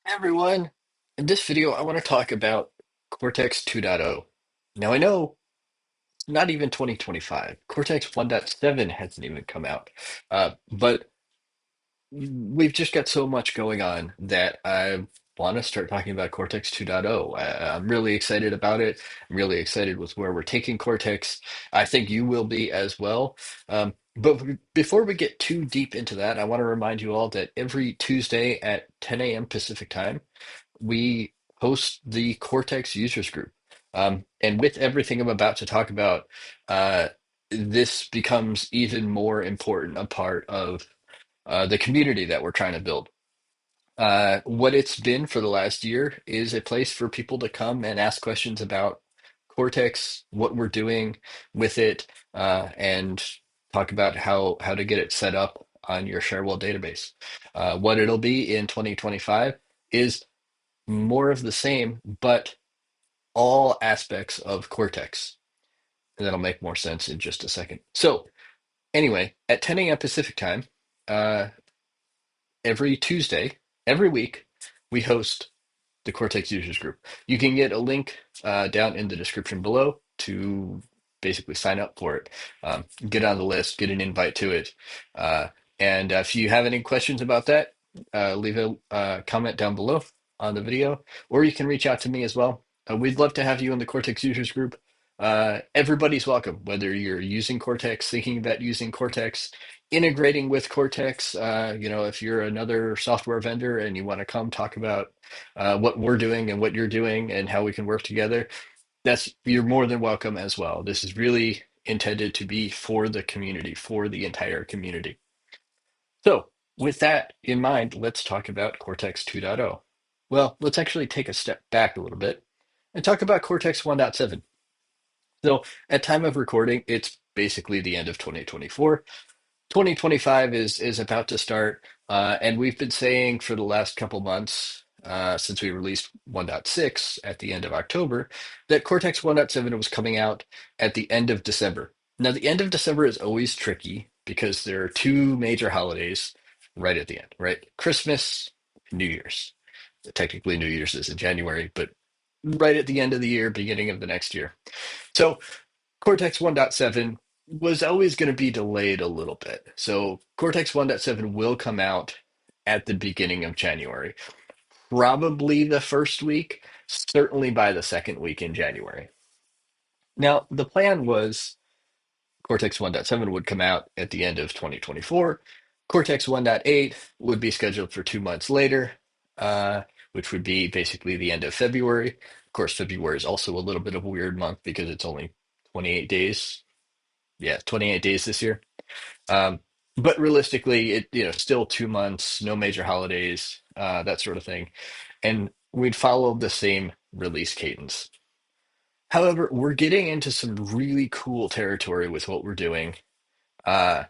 Hey everyone, in this video I want to talk about Cortex 2.0. Now I know it's not even 2025. Cortex 1.7 hasn't even come out. But we've just got so much going on that I want to start talking about Cortex 2.0. I'm really excited about it. I'm really excited with where we're taking Cortex. I think you will be as well. Before we get too deep into that, I want to remind you all that every Tuesday at 10 a.m. Pacific time, we host the Cortex users group. And with everything I'm about to talk about, uh, this becomes even more important a part of the community that we're trying to build. What it's been for the last year is a place for people to come and ask questions about Cortex, what we're doing with it, and talk about how to get it set up on your Cherwell database. What it'll be in 2025 is more of the same, but all aspects of Cortex. And that'll make more sense in just a second. So, anyway, at 10 a.m. Pacific time, uh, every Tuesday, every week, we host the Cortex users group. You can get a link down in the description below to basically sign up for it. Get on the list, get an invite to it. Uh, and if you have any questions about that, leave a comment down below on the video, or you can reach out to me as well. We'd love to have you in the Cortex users group. Everybody's welcome, whether you're using Cortex, thinking about using Cortex, integrating with Cortex. If you're another software vendor and you want to come talk about what we're doing and what you're doing and how we can work together, that's you're more than welcome as well. This is really intended to be for the community, for the entire community. So, with that in mind, let's talk about Cortex 2.0. Well, let's actually take a step back a little bit and talk about Cortex 1.7. So, at time of recording, it's basically the end of 2024. 2025 is about to start, and we've been saying for the last couple months, since we released 1.6 at the end of October, that Cortex 1.7 was coming out at the end of December. Now, the end of December is always tricky because there are two major holidays right at the end, right? Christmas, New Year's. Technically, New Year's is in January, but right at the end of the year, beginning of the next year. So Cortex 1.7 was always going to be delayed a little bit. So Cortex 1.7 will come out at the beginning of January, probably the first week, certainly by the second week in January. Now, the plan was Cortex 1.7 would come out at the end of 2024. Cortex 1.8 would be scheduled for 2 months later, which would be basically the end of February. Of course, February is also a little bit of a weird month because it's only 28 days. Yeah, 28 days this year. Um, but realistically, still 2 months, no major holidays, that sort of thing. And we'd follow the same release cadence. However, we're getting into some really cool territory with what we're doing. Uh,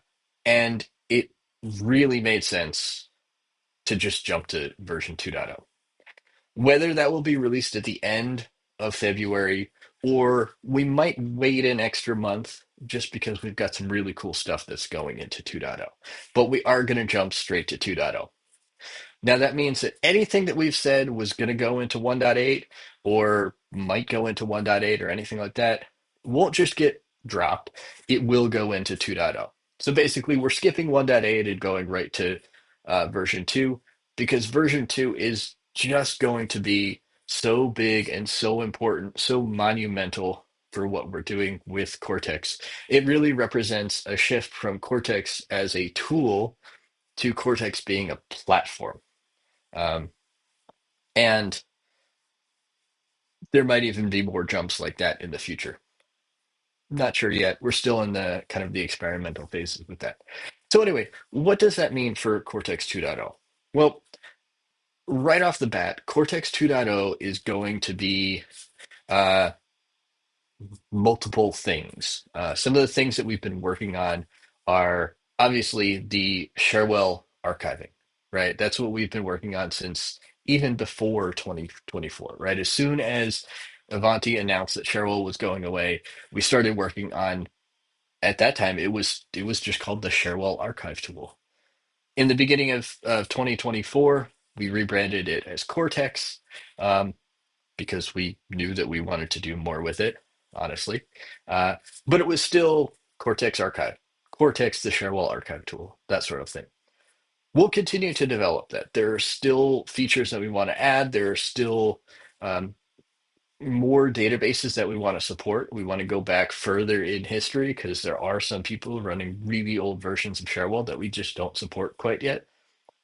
and it really made sense to just jump to version 2.0. Whether that will be released at the end of February or we might wait an extra month just because we've got some really cool stuff that's going into 2.0. But we are going to jump straight to 2.0. Now, that means that anything that we've said was going to go into 1.8 or might go into 1.8 or anything like that won't just get dropped. It will go into 2.0. So basically, we're skipping 1.8 and going right to version 2 because version 2 is just going to be so big and so important, so monumental for what we're doing with Cortex. It really represents a shift from Cortex as a tool to Cortex being a platform. Um, and there might even be more jumps like that in the future. Not sure yet. We're still in the kind of the experimental phases with that. So anyway, what does that mean for Cortex 2.0? Well, right off the bat, Cortex 2.0 is going to be uh, multiple things. Some of the things that we've been working on are obviously the Cherwell archiving, right? That's what we've been working on since even before 2024, right? As soon as Avanti announced that Cherwell was going away, we started working on, at that time, it was just called the Cherwell archive tool. In the beginning of 2024, We rebranded it as Cortex um, because we knew that we wanted to do more with it, honestly. Uh, but it was still Cortex Archive, Cortex, the Cherwell archive tool, that sort of thing. We'll continue to develop that. There are still features that we want to add. There are still um, more databases that we want to support. We want to go back further in history because there are some people running really old versions of Cherwell that we just don't support quite yet.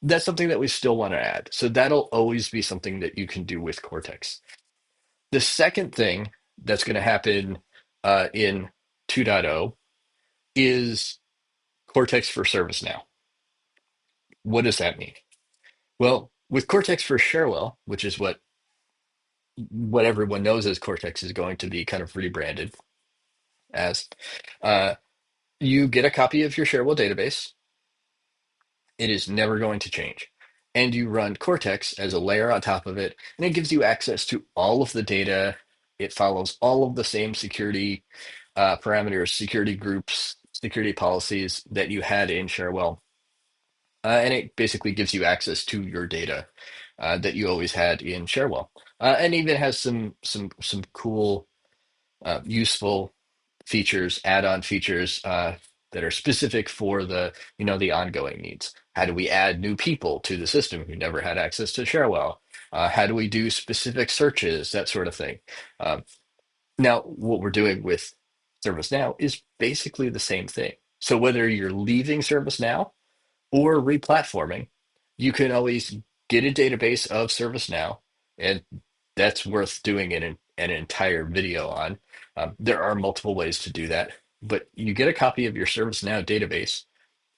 That's something that we still want to add. So that'll always be something that you can do with Cortex. The second thing that's going to happen in 2.0 is Cortex for ServiceNow. What does that mean? Well, with Cortex for Cherwell, which is what everyone knows as Cortex is going to be kind of rebranded as, uh, you get a copy of your Cherwell database. It is never going to change. And you run Cortex as a layer on top of it, and it gives you access to all of the data. It follows all of the same security parameters, security groups, security policies that you had in Cherwell. And it basically gives you access to your data that you always had in Cherwell. And even has some cool, useful features, add-on features that are specific for the ongoing needs. How do we add new people to the system who never had access to Cherwell? How do we do specific searches, that sort of thing? Um, Now, what we're doing with ServiceNow is basically the same thing. So whether you're leaving ServiceNow or replatforming, you can always get a database of ServiceNow, and that's worth doing an entire video on. There are multiple ways to do that, but you get a copy of your ServiceNow database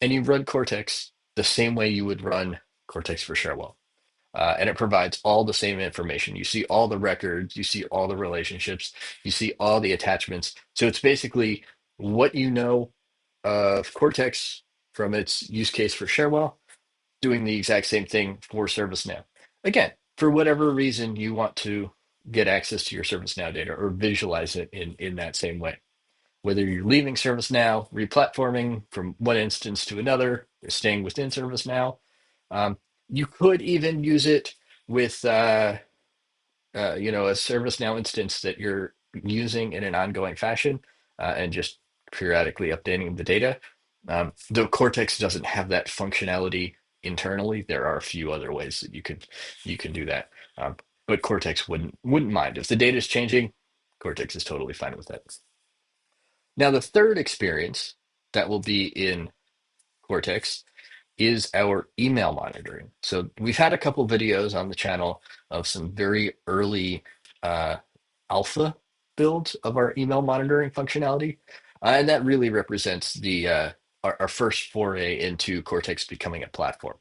and you run Cortex the same way you would run Cortex for Cherwell. And it provides all the same information. You see all the records, you see all the relationships, you see all the attachments. So it's basically what you know of Cortex from its use case for Cherwell, doing the exact same thing for ServiceNow. Again, for whatever reason you want to get access to your ServiceNow data or visualize it in that same way. Whether you're leaving ServiceNow, replatforming from one instance to another, or staying within ServiceNow, um, you could even use it with a ServiceNow instance that you're using in an ongoing fashion and just periodically updating the data. Though Cortex doesn't have that functionality internally, there are a few other ways that you can do that. But Cortex wouldn't mind if the data is changing. Cortex is totally fine with that. Now, the third experience that will be in Cortex is our email monitoring. So we've had a couple videos on the channel of some very early uh, alpha builds of our email monitoring functionality, and that really represents our first foray into Cortex becoming a platform.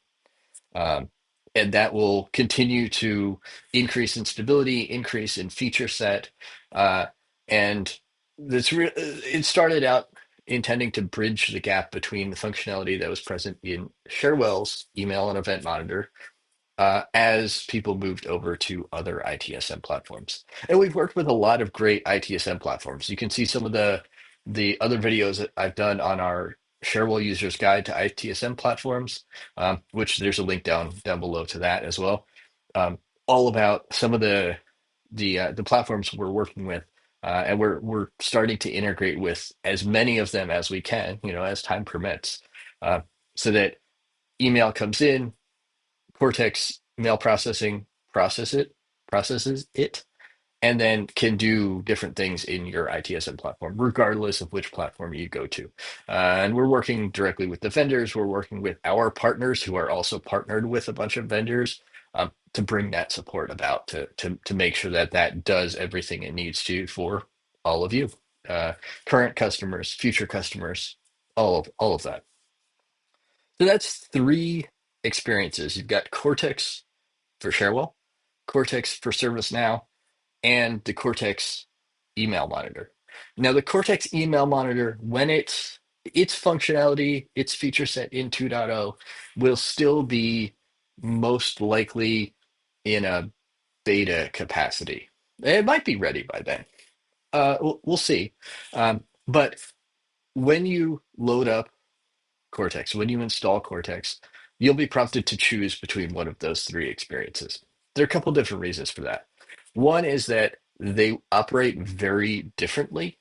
Um, and that will continue to increase in stability, increase in feature set, uh, and it started out intending to bridge the gap between the functionality that was present in Cherwell's email and event monitor as people moved over to other ITSM platforms. And we've worked with a lot of great ITSM platforms. You can see some of the other videos that I've done on our Cherwell User's Guide to ITSM Platforms, which there's a link down below to that as well. All about some of the platforms we're working with, and we're starting to integrate with as many of them as we can, as time permits, uh, so that email comes in, Cortex mail processing processes it, and then can do different things in your ITSM platform, regardless of which platform you go to. And we're working directly with the vendors. We're working with our partners who are also partnered with a bunch of vendors to bring that support about to make sure that that does everything it needs to for all of you, uh, current customers, future customers, all of that. So that's three experiences. You've got Cortex for Cherwell, Cortex for ServiceNow, and the Cortex email monitor. Now, the Cortex email monitor, when its functionality, its feature set in 2.0 will still be most likely in a beta capacity. It might be ready by then. We'll see. But when you load up Cortex, when you install Cortex, you'll be prompted to choose between one of those three experiences. There are a couple different reasons for that. One is that they operate very differently,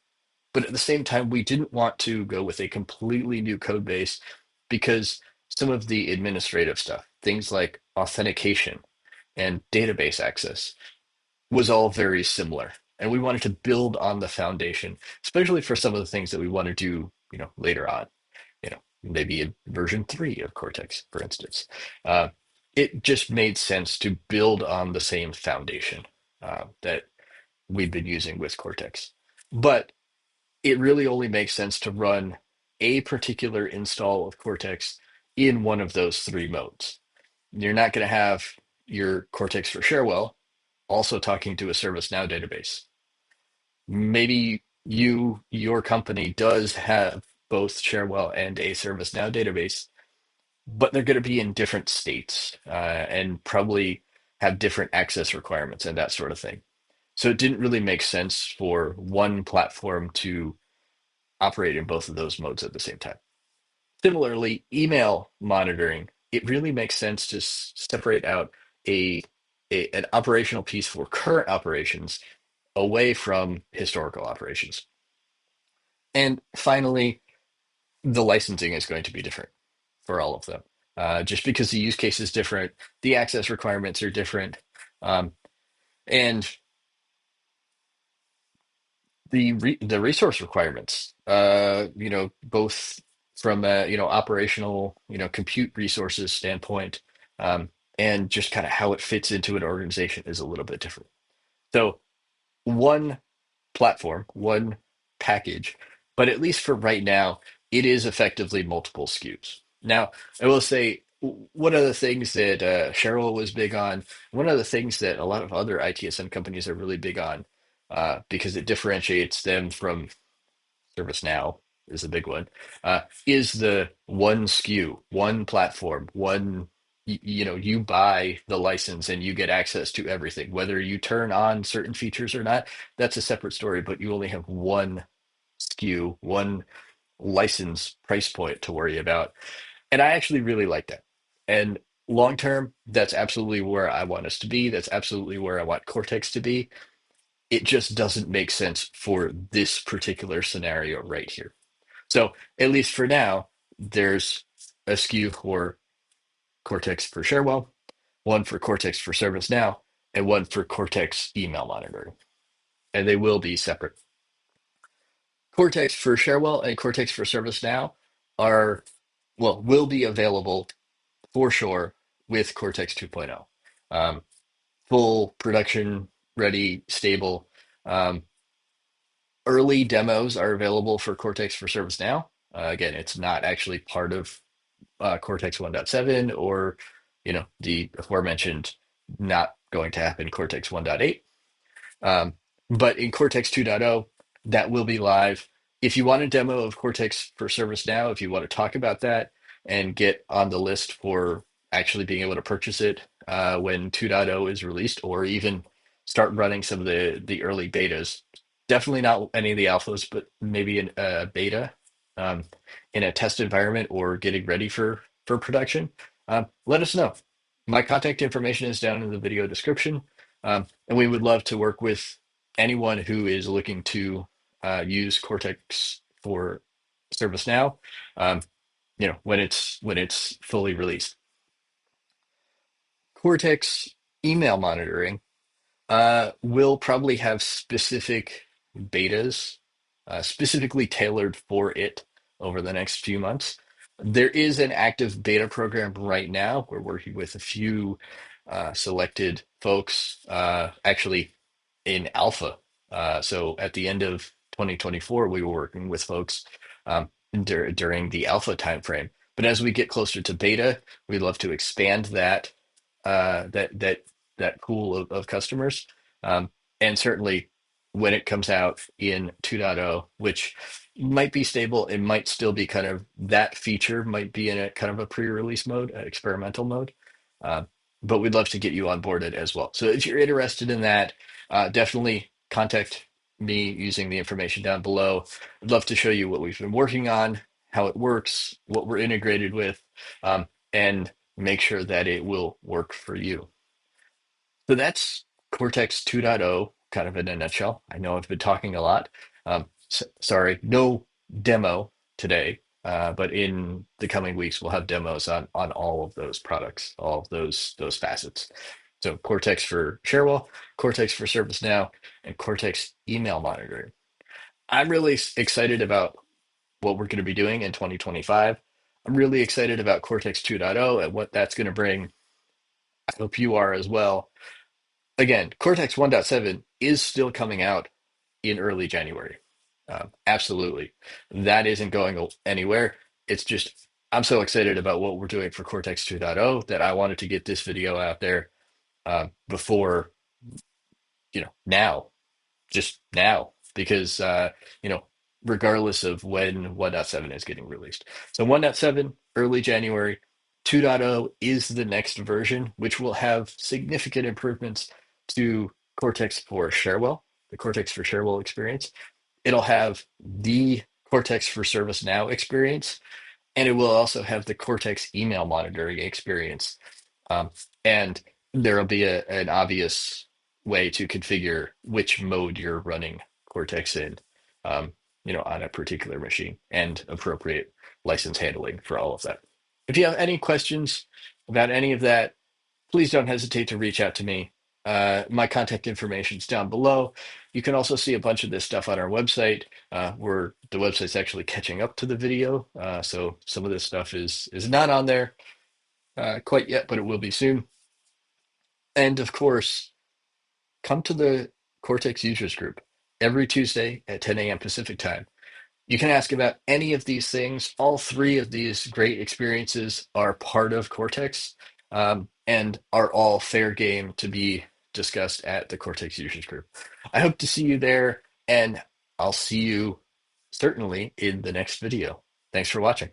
but at the same time, we didn't want to go with a completely new code base because some of the administrative stuff, things like authentication and database access, was all very similar. And we wanted to build on the foundation, especially for some of the things that we want to do, later on, maybe in version 3 of Cortex, for instance. Uh, it just made sense to build on the same foundation that we've been using with Cortex. But it really only makes sense to run a particular install of Cortex in one of those three modes. You're not going to have your Cortex for Cherwell also talking to a ServiceNow database. Maybe your company does have both Cherwell and a ServiceNow database, but they're going to be in different states and probably have different access requirements and that sort of thing. So it didn't really make sense for one platform to operate in both of those modes at the same time. Similarly, email monitoring, it really makes sense to separate out a, an operational piece for current operations away from historical operations. And finally, the licensing is going to be different for all of them. Just because the use case is different, the access requirements are different, um, and the resource requirements, both from a operational compute resources standpoint, um, and just kind of how it fits into an organization is a little bit different. So one platform, one package, but at least for right now, it is effectively multiple SKUs. Now, I will say one of the things that Cheryl was big on, one of the things that a lot of other ITSM companies are really big on, because it differentiates them from ServiceNow is a big one, is the one SKU, one platform, one, you buy the license and you get access to everything. Whether you turn on certain features or not, that's a separate story, but you only have one SKU, one license price point to worry about. And I actually really like that. And long term, that's absolutely where I want us to be. That's absolutely where I want Cortex to be. It just doesn't make sense for this particular scenario right here. So at least for now, there's a SKU for Cortex for Cherwell, one for Cortex for ServiceNow, and one for Cortex email monitoring. And they will be separate. Cortex for Cherwell and Cortex for ServiceNow are, well, will be available for sure with Cortex 2.0. Full production ready, stable. Um, Early demos are available for Cortex for ServiceNow. Again, it's not actually part of Cortex 1.7 or, the aforementioned not going to happen Cortex 1.8. Um, but in Cortex 2.0, that will be live. If you want a demo of Cortex for ServiceNow, if you want to talk about that and get on the list for actually being able to purchase it when 2.0 is released, or even start running some of the early betas, definitely not any of the alphas, but maybe in a beta um, in a test environment or getting ready for production, let us know. My contact information is down in the video description. And we would love to work with anyone who is looking to use Cortex for ServiceNow, um, when it's fully released. Cortex email monitoring will probably have specific betas, specifically tailored for it over the next few months. There is an active beta program right now. We're working with a few selected folks, actually in alpha. So at the end of 2024, we were working with folks during the alpha timeframe. But as we get closer to beta, we'd love to expand uh, that that that pool of customers. Um, and certainly when it comes out in 2.0, which might be stable, it might still be kind of that feature might be in a kind of a pre-release mode, experimental mode. Um, but we'd love to get you on boarded as well. So if you're interested in that, definitely contact me using the information down below. I'd love to show you what we've been working on, how it works, what we're integrated with, and make sure that it will work for you. So that's Cortex 2.0, kind of in a nutshell. I know I've been talking a lot. Sorry, no demo today, but in the coming weeks, we'll have demos on all of those products, all of those facets. So Cortex for Cherwell, Cortex for ServiceNow, and Cortex email monitoring. I'm really excited about what we're going to be doing in 2025. I'm really excited about Cortex 2.0 and what that's going to bring. I hope you are as well. Again, Cortex 1.7 is still coming out in early January. Absolutely. That isn't going anywhere. It's just, I'm so excited about what we're doing for Cortex 2.0 that I wanted to get this video out there before, now, just now, because, regardless of when 1.7 is getting released. So 1.7, early January, 2.0 is the next version, which will have significant improvements to Cortex for Cherwell, the Cortex for Cherwell experience. It'll have the Cortex for ServiceNow experience, and it will also have the Cortex email monitoring experience. Um, and there will be an obvious way to configure which mode you're running Cortex in, um, on a particular machine, and appropriate license handling for all of that. If you have any questions about any of that, please don't hesitate to reach out to me. My contact information is down below. You can also see a bunch of this stuff on our website, where the website's actually catching up to the video. So some of this stuff is not on there quite yet, but it will be soon. And of course, come to the Cortex users group every Tuesday at 10 a.m. Pacific time. You can ask about any of these things. All three of these great experiences are part of Cortex, and are all fair game to be discussed at the Cortex users group. I hope to see you there, and I'll see you certainly in the next video. Thanks for watching.